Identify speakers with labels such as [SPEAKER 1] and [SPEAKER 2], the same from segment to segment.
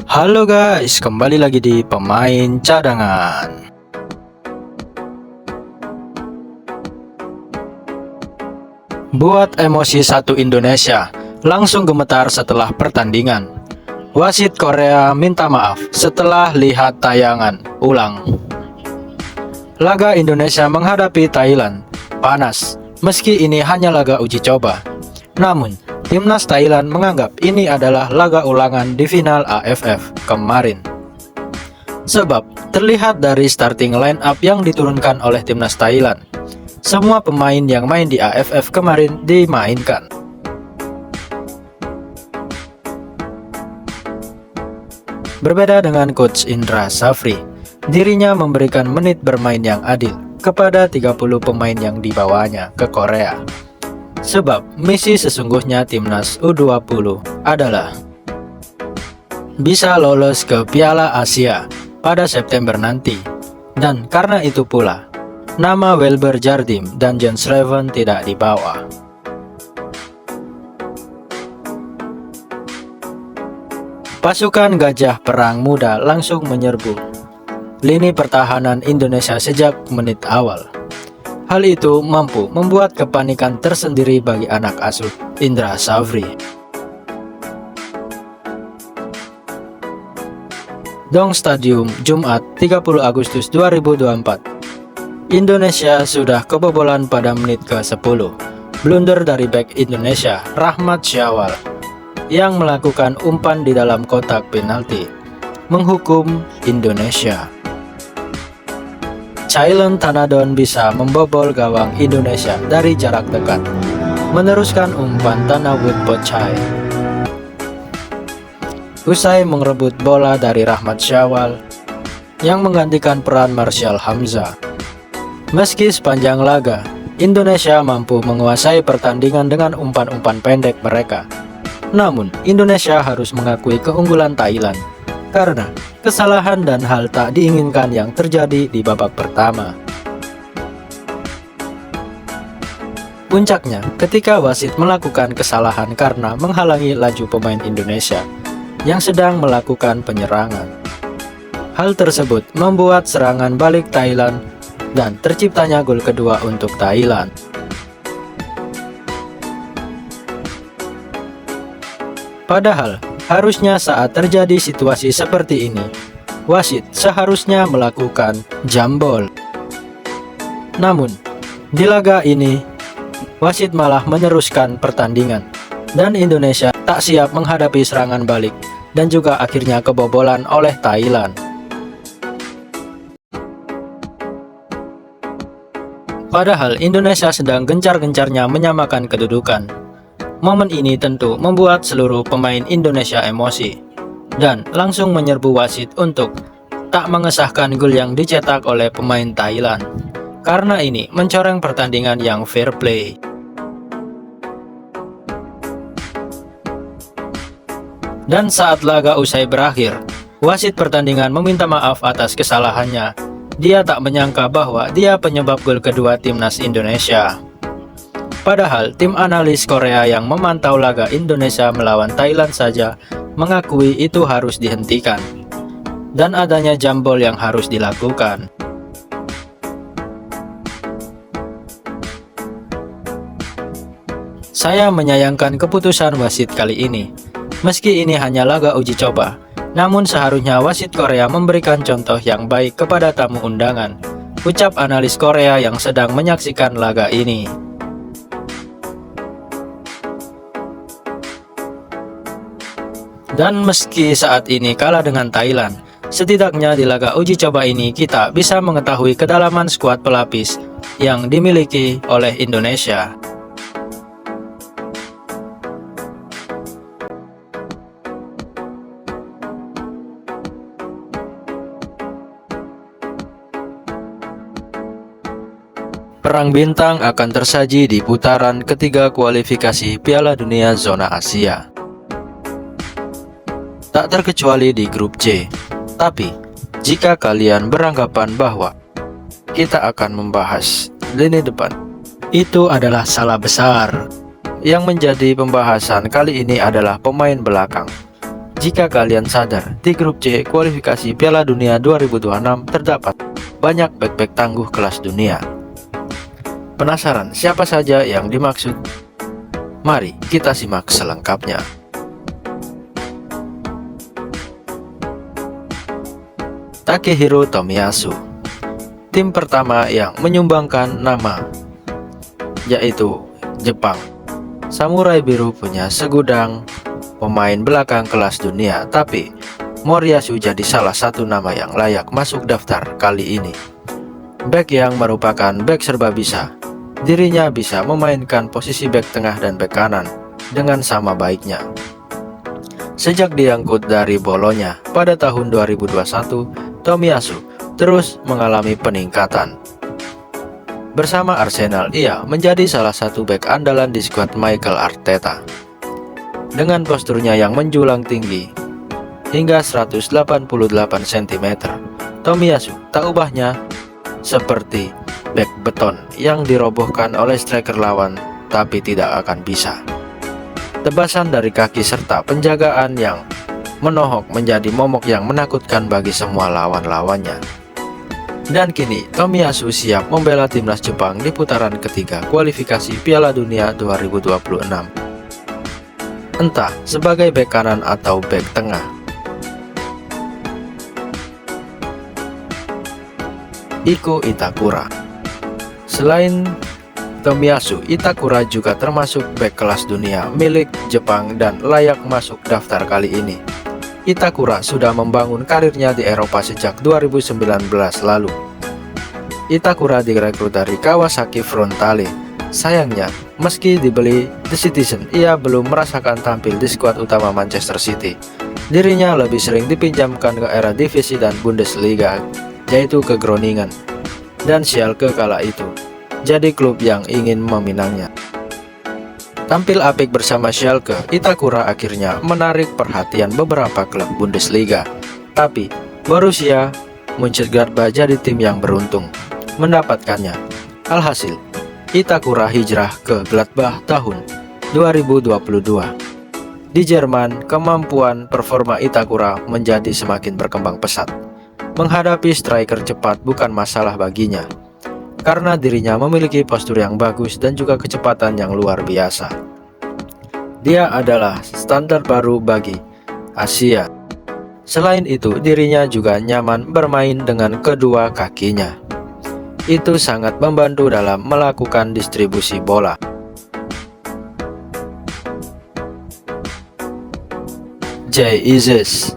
[SPEAKER 1] Halo guys, kembali lagi di pemain cadangan. Buat emosi satu Indonesia, langsung gemetar setelah pertandingan. Wasit Korea minta maaf setelah lihat tayangan ulang. Laga Indonesia menghadapi Thailand panas, meski ini hanya laga uji coba. Namun, timnas Thailand menganggap ini adalah laga ulangan di final AFF kemarin. Sebab, terlihat dari starting line up yang diturunkan oleh timnas Thailand, semua pemain yang main di AFF kemarin dimainkan. Berbeda dengan Coach Indra Safri, dirinya memberikan menit bermain yang adil kepada 30 pemain yang dibawanya ke Korea. Sebab misi sesungguhnya timnas U20 adalah bisa lolos ke Piala Asia pada September nanti. Dan karena itu pula, nama Welber Jardim dan John Schreven tidak dibawa. Pasukan Gajah Perang Muda langsung menyerbu lini pertahanan Indonesia sejak menit awal. Hal itu mampu membuat kepanikan tersendiri bagi anak asuh Indra Safri. Dong Stadium, Jumat 30 Agustus 2024. Indonesia sudah kebobolan pada menit ke-10. Blunder dari bek Indonesia, Rahmat Syawal, yang melakukan umpan di dalam kotak penalti, menghukum Indonesia. Chailon Tanadon bisa membobol gawang Indonesia dari jarak dekat, meneruskan umpan Tanawut Pocai. Usai merebut bola dari Rahmat Syawal, yang menggantikan peran Martial Hamza. Meski sepanjang laga, Indonesia mampu menguasai pertandingan dengan umpan-umpan pendek mereka. Namun, Indonesia harus mengakui keunggulan Thailand karena kesalahan dan hal tak diinginkan yang terjadi di babak pertama. Puncaknya, ketika wasit melakukan kesalahan karena menghalangi laju pemain Indonesia yang sedang melakukan penyerangan. Hal tersebut membuat serangan balik Thailand dan terciptanya gol kedua untuk Thailand. Padahal, harusnya saat terjadi situasi seperti ini, wasit seharusnya melakukan jambol. Namun, di laga ini, wasit malah meneruskan pertandingan, dan Indonesia tak siap menghadapi serangan balik, dan juga akhirnya kebobolan oleh Thailand. Padahal Indonesia sedang gencar-gencarnya menyamakan kedudukan. Momen ini tentu membuat seluruh pemain Indonesia emosi dan langsung menyerbu wasit untuk tak mengesahkan gol yang dicetak oleh pemain Thailand. Karena ini mencoreng pertandingan yang fair play. Dan saat laga usai berakhir, wasit pertandingan meminta maaf atas kesalahannya. Dia tak menyangka bahwa dia penyebab gol kedua timnas Indonesia. Padahal tim analis Korea yang memantau laga Indonesia melawan Thailand saja mengakui itu harus dihentikan dan adanya jambol yang harus dilakukan. Saya menyayangkan keputusan wasit kali ini. Meski ini hanya laga uji coba, namun seharusnya wasit Korea memberikan contoh yang baik kepada tamu undangan, ucap analis Korea yang sedang menyaksikan laga ini. Dan meski saat ini kalah dengan Thailand, setidaknya di laga uji coba ini kita bisa mengetahui kedalaman skuad pelapis yang dimiliki oleh Indonesia. Perang bintang akan tersaji di putaran ketiga kualifikasi Piala Dunia Zona Asia. Tak terkecuali di grup C. Tapi, jika kalian beranggapan bahwa kita akan membahas lini depan, itu adalah salah besar. Yang menjadi pembahasan kali ini adalah pemain belakang. Jika kalian sadar, di grup C kualifikasi Piala Dunia 2026 terdapat banyak bek-bek tangguh kelas dunia. Penasaran siapa saja yang dimaksud? Mari kita simak selengkapnya. Takehiro Tomiyasu, tim pertama yang menyumbangkan nama, yaitu Jepang. Samurai biru punya segudang pemain belakang kelas dunia, tapi Moriyasu jadi salah satu nama yang layak masuk daftar kali ini. Bek yang merupakan bek serba bisa. Dirinya bisa memainkan posisi bek tengah dan bek kanan dengan sama baiknya. Sejak diangkut dari Bolonya pada tahun 2021, Tomiyasu terus mengalami peningkatan. Bersama Arsenal, ia menjadi salah satu bek andalan di skuad Mikel Arteta. Dengan posturnya yang menjulang tinggi hingga 188 cm, Tomiyasu tak ubahnya seperti bek beton yang dirobohkan oleh striker lawan tapi tidak akan bisa. Tebasan dari kaki serta penjagaan yang menohok menjadi momok yang menakutkan bagi semua lawan-lawannya. Dan kini Tomiyasu siap membela timnas Jepang di putaran ketiga kualifikasi Piala Dunia 2026. Entah sebagai bek kanan atau bek tengah. Iko Itakura. Selain Tomiyasu, Itakura juga termasuk bek kelas dunia milik Jepang dan layak masuk daftar kali ini. Itakura sudah membangun karirnya di Eropa sejak 2019 lalu. Itakura direkrut dari Kawasaki Frontale. Sayangnya, meski dibeli The Citizen, ia belum merasakan tampil di skuad utama Manchester City. Dirinya lebih sering dipinjamkan ke era divisi dan Bundesliga, yaitu ke Groningen dan Schalke kala itu. Jadi klub yang ingin meminangnya. Tampil apik bersama Schalke, Itakura akhirnya menarik perhatian beberapa klub Bundesliga. Tapi Borussia Mönchengladbach jadi tim yang beruntung mendapatkannya. Alhasil, Itakura hijrah ke Gladbach tahun 2022. Di Jerman, kemampuan performa Itakura menjadi semakin berkembang pesat. Menghadapi striker cepat bukan masalah baginya, karena dirinya memiliki postur yang bagus dan juga kecepatan yang luar biasa. Dia adalah standar baru bagi Asia. Selain itu, dirinya juga nyaman bermain dengan kedua kakinya. Itu sangat membantu dalam melakukan distribusi bola. Jay Isis.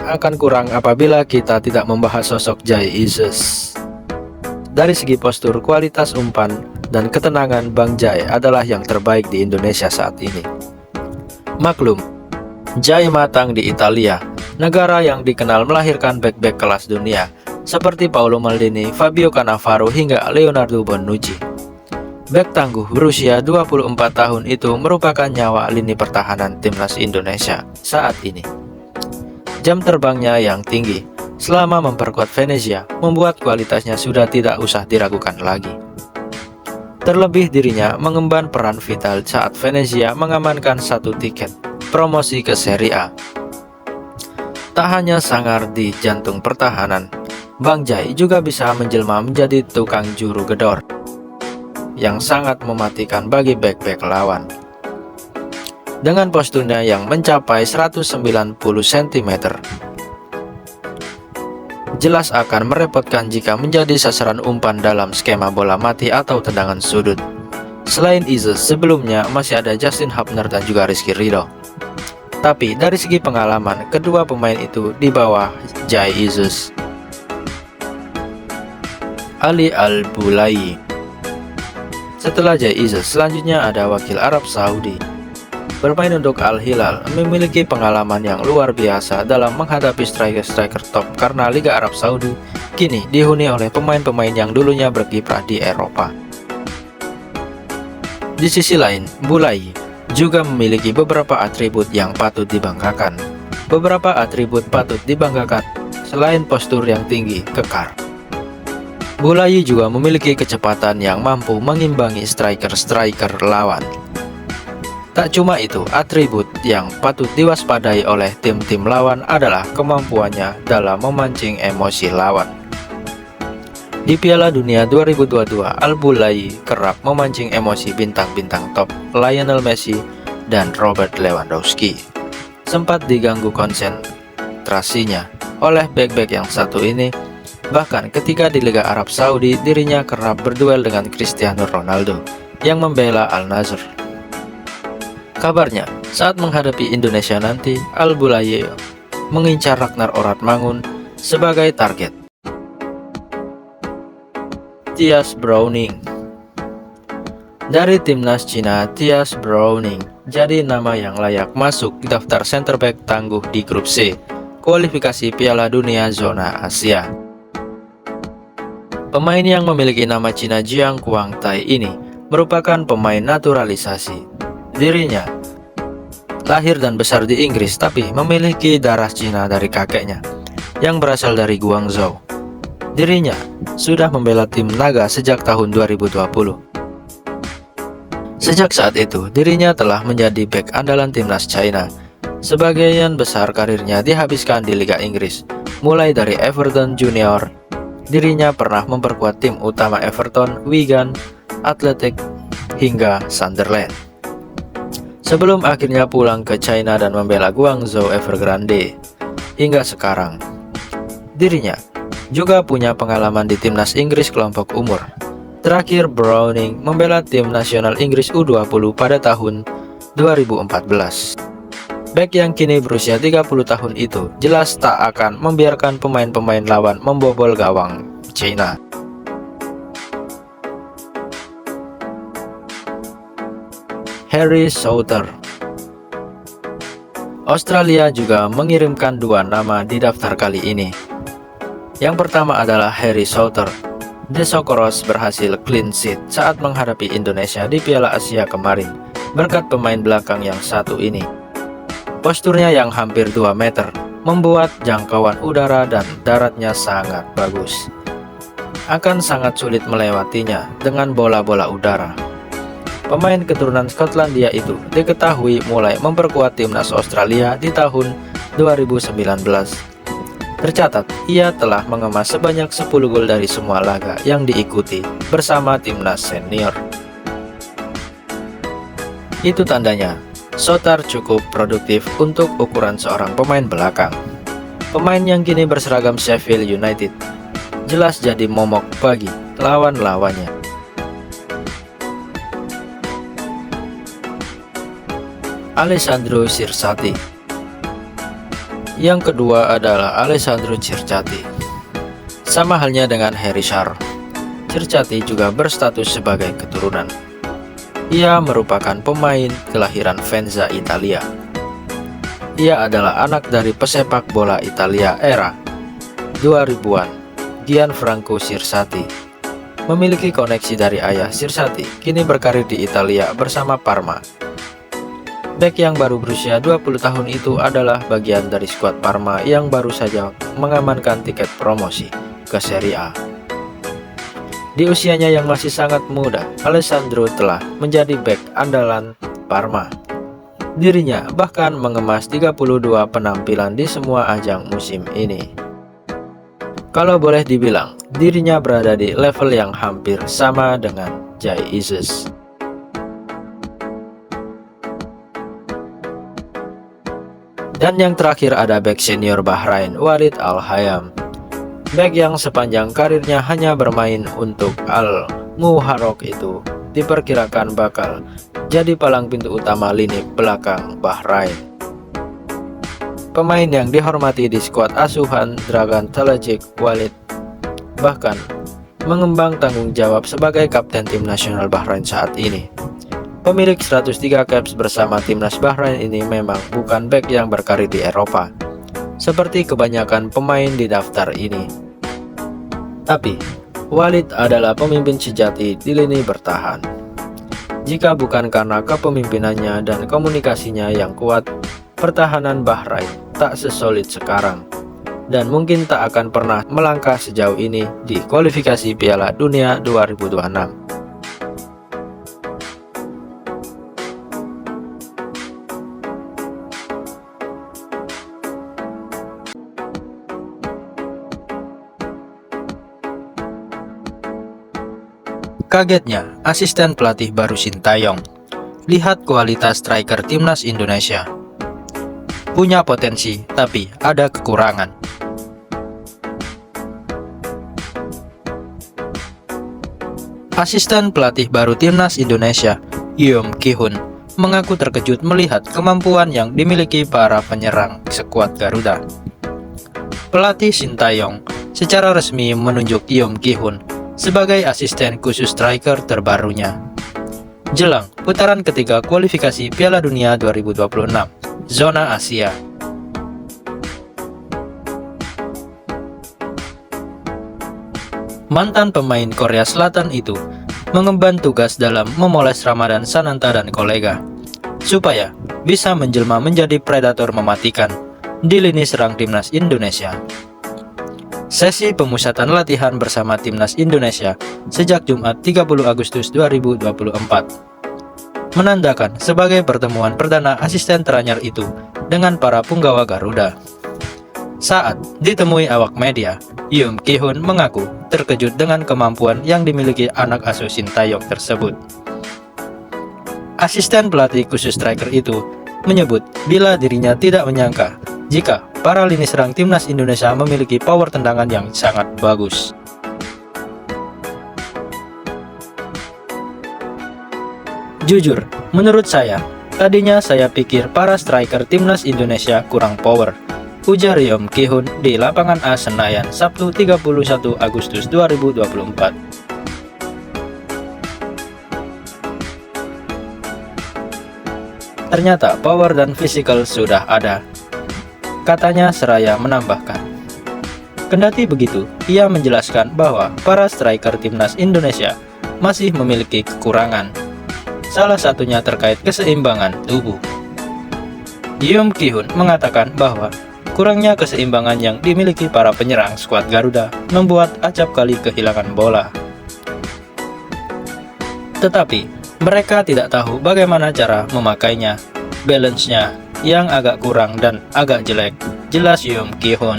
[SPEAKER 1] Akan kurang apabila kita tidak membahas sosok Jay Isis. Dari segi postur, kualitas umpan, dan ketenangan, Bang Jay adalah yang terbaik di Indonesia saat ini. Maklum, Jay matang di Italia, negara yang dikenal melahirkan bek-bek kelas dunia seperti Paolo Maldini, Fabio Cannavaro, hingga Leonardo Bonucci. Bek tangguh berusia 24 tahun itu merupakan nyawa lini pertahanan timnas Indonesia saat ini. Jam terbangnya yang tinggi selama memperkuat Venezia membuat kualitasnya sudah tidak usah diragukan lagi. Terlebih dirinya mengemban peran vital saat Venezia mengamankan satu tiket promosi ke Serie A. Tak hanya sangar di jantung pertahanan, Bang Jay juga bisa menjelma menjadi tukang juru gedor yang sangat mematikan bagi bek-bek lawan. Dengan posturnya yang mencapai 190 cm, jelas akan merepotkan jika menjadi sasaran umpan dalam skema bola mati atau tendangan sudut. Selain Isis, sebelumnya masih ada Justin Hubner dan juga Rizky Ridho. Tapi dari segi pengalaman, kedua pemain itu di bawah Jay Isis. Ali Al-Bulai. Setelah Jay Isis, selanjutnya ada wakil Arab Saudi. Bermain untuk Al Hilal, memiliki pengalaman yang luar biasa dalam menghadapi striker-striker top karena Liga Arab Saudi kini dihuni oleh pemain-pemain yang dulunya berkiprah di Eropa. Di sisi lain, Bulai juga memiliki beberapa atribut yang patut dibanggakan. Beberapa atribut patut dibanggakan selain postur yang tinggi, kekar. Bulai juga memiliki kecepatan yang mampu mengimbangi striker-striker lawan. Tak cuma itu, atribut yang patut diwaspadai oleh tim-tim lawan adalah kemampuannya dalam memancing emosi lawan. Di Piala Dunia 2022, Al-Boulaye kerap memancing emosi bintang-bintang top Lionel Messi dan Robert Lewandowski. Sempat diganggu konsentrasinya oleh bek-bek yang satu ini. Bahkan ketika di Liga Arab Saudi, dirinya kerap berduel dengan Cristiano Ronaldo yang membela Al-Nassr. Kabarnya, saat menghadapi Indonesia nanti, Al-Boulaye mengincar Ragnar Oratmangun sebagai target. Thias Browning. Dari timnas Cina, Thias Browning jadi nama yang layak masuk di daftar center back tangguh di grup C, kualifikasi Piala Dunia zona Asia. Pemain yang memiliki nama Cina Jiang Guangtai ini merupakan pemain naturalisasi. Dirinya lahir dan besar di Inggris tapi memiliki darah Cina dari kakeknya yang berasal dari Guangzhou. Dirinya sudah membela tim Naga sejak tahun 2020. Sejak saat itu, dirinya telah menjadi bek andalan timnas China. Sebagian besar karirnya dihabiskan di Liga Inggris, mulai dari Everton Junior. Dirinya pernah memperkuat tim utama Everton, Wigan, Athletic, hingga Sunderland. Sebelum akhirnya pulang ke China dan membela Guangzhou Evergrande hingga sekarang. Dirinya juga punya pengalaman di timnas Inggris kelompok umur. Terakhir, Browning membela tim nasional Inggris U20 pada tahun 2014. Bek yang kini berusia 30 tahun itu jelas tak akan membiarkan pemain-pemain lawan membobol gawang China. Harry Souttar. Australia juga mengirimkan dua nama di daftar kali ini. Yang pertama adalah Harry Souttar. The Socceroos berhasil clean sheet saat menghadapi Indonesia di Piala Asia kemarin berkat pemain belakang yang satu ini. Posturnya yang hampir 2 meter membuat jangkauan udara dan daratnya sangat bagus. Akan sangat sulit melewatinya dengan bola-bola udara. Pemain keturunan Skotlandia itu diketahui mulai memperkuat timnas Australia di tahun 2019. Tercatat, ia telah mengemas sebanyak 10 gol dari semua laga yang diikuti bersama timnas senior. Itu tandanya, Souttar cukup produktif untuk ukuran seorang pemain belakang. Pemain yang kini berseragam Sheffield United jelas jadi momok bagi lawan-lawannya. Alessandro Cirsati. Yang kedua adalah Alessandro Cirsati. Sama halnya dengan Harry Souttar, Cirsati juga berstatus sebagai keturunan. Ia merupakan pemain kelahiran Venza, Italia. Ia adalah anak dari pesepak bola Italia era 2000-an, Gianfranco Cirsati. Memiliki koneksi dari ayah, Cirsati kini berkarir di Italia bersama Parma. Bek yang baru berusia 20 tahun itu adalah bagian dari skuad Parma yang baru saja mengamankan tiket promosi ke Serie A. Di usianya yang masih sangat muda, Alessandro telah menjadi bek andalan Parma. Dirinya bahkan mengemas 32 penampilan di semua ajang musim ini. Kalau boleh dibilang, dirinya berada di level yang hampir sama dengan Jay Isis. Dan yang terakhir ada bek senior Bahrain, Walid Al-Hayam. Bek yang sepanjang karirnya hanya bermain untuk Al-Muharraq itu diperkirakan bakal jadi palang pintu utama lini belakang Bahrain. Pemain yang dihormati di skuad asuhan Dragan Talajik, Walid bahkan mengembang tanggung jawab sebagai kapten tim nasional Bahrain saat ini. Pemilik 103 caps bersama timnas Bahrain ini memang bukan bek yang berkarir di Eropa, seperti kebanyakan pemain di daftar ini. Tapi, Walid adalah pemimpin sejati di lini bertahan. Jika bukan karena kepemimpinannya dan komunikasinya yang kuat, pertahanan Bahrain tak sesolid sekarang, dan mungkin tak akan pernah melangkah sejauh ini di kualifikasi Piala Dunia 2026. Kagetnya, asisten pelatih baru Sintayong. Lihat kualitas striker timnas Indonesia. Punya potensi, tapi ada kekurangan. Asisten pelatih baru timnas Indonesia, Yeom Ki-hun, mengaku terkejut melihat kemampuan yang dimiliki para penyerang skuad Garuda. Pelatih Sintayong secara resmi menunjuk Yeom Ki-hun sebagai asisten khusus striker terbarunya jelang putaran ketiga kualifikasi Piala Dunia 2026 zona Asia. Mantan pemain Korea Selatan itu mengemban tugas dalam memoles Ramadan Sananta dan kolega supaya bisa menjelma menjadi predator mematikan di lini serang timnas Indonesia. Sesi pemusatan latihan bersama timnas Indonesia sejak Jumat 30 Agustus 2024 menandakan sebagai pertemuan perdana asisten teranyar itu dengan para punggawa Garuda. Saat ditemui awak media, Yeom Ki-hun mengaku terkejut dengan kemampuan yang dimiliki anak asuh Sintayong tersebut. Asisten pelatih khusus striker itu menyebut bila dirinya tidak menyangka jika para lini serang timnas Indonesia memiliki power tendangan yang sangat bagus. Jujur, menurut saya, tadinya saya pikir para striker timnas Indonesia kurang power, ujar Yeom Ki-hun di lapangan A Senayan Sabtu 31 Agustus 2024. Ternyata power dan fisikal sudah ada, katanya seraya menambahkan. Kendati begitu, ia menjelaskan bahwa para striker timnas Indonesia masih memiliki kekurangan, salah satunya terkait keseimbangan tubuh. Yeom Ki-hun mengatakan bahwa kurangnya keseimbangan yang dimiliki para penyerang skuad Garuda membuat acap kali kehilangan bola. Tetapi mereka tidak tahu bagaimana cara memakainya, balance-nya yang agak kurang dan agak jelek, jelas Yeom Ki-hun.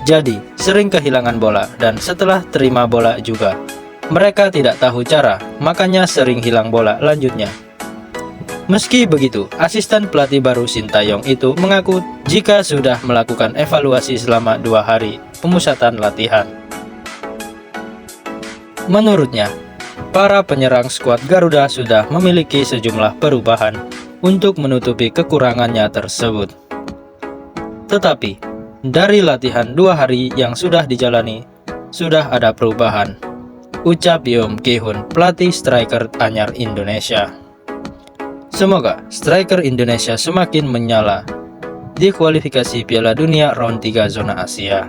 [SPEAKER 1] Jadi, sering kehilangan bola dan setelah terima bola juga, mereka tidak tahu cara, makanya sering hilang bola, lanjutnya. Meski begitu, asisten pelatih baru Sintayong itu mengaku jika sudah melakukan evaluasi selama 2 hari pemusatan latihan. Menurutnya, para penyerang skuad Garuda sudah memiliki sejumlah perubahan untuk menutupi kekurangannya tersebut. Tetapi, dari latihan 2 hari yang sudah dijalani, sudah ada perubahan, ucap Yeom Ki-hun, pelatih striker anyar Indonesia. Semoga striker Indonesia semakin menyala di kualifikasi Piala Dunia round 3 zona Asia.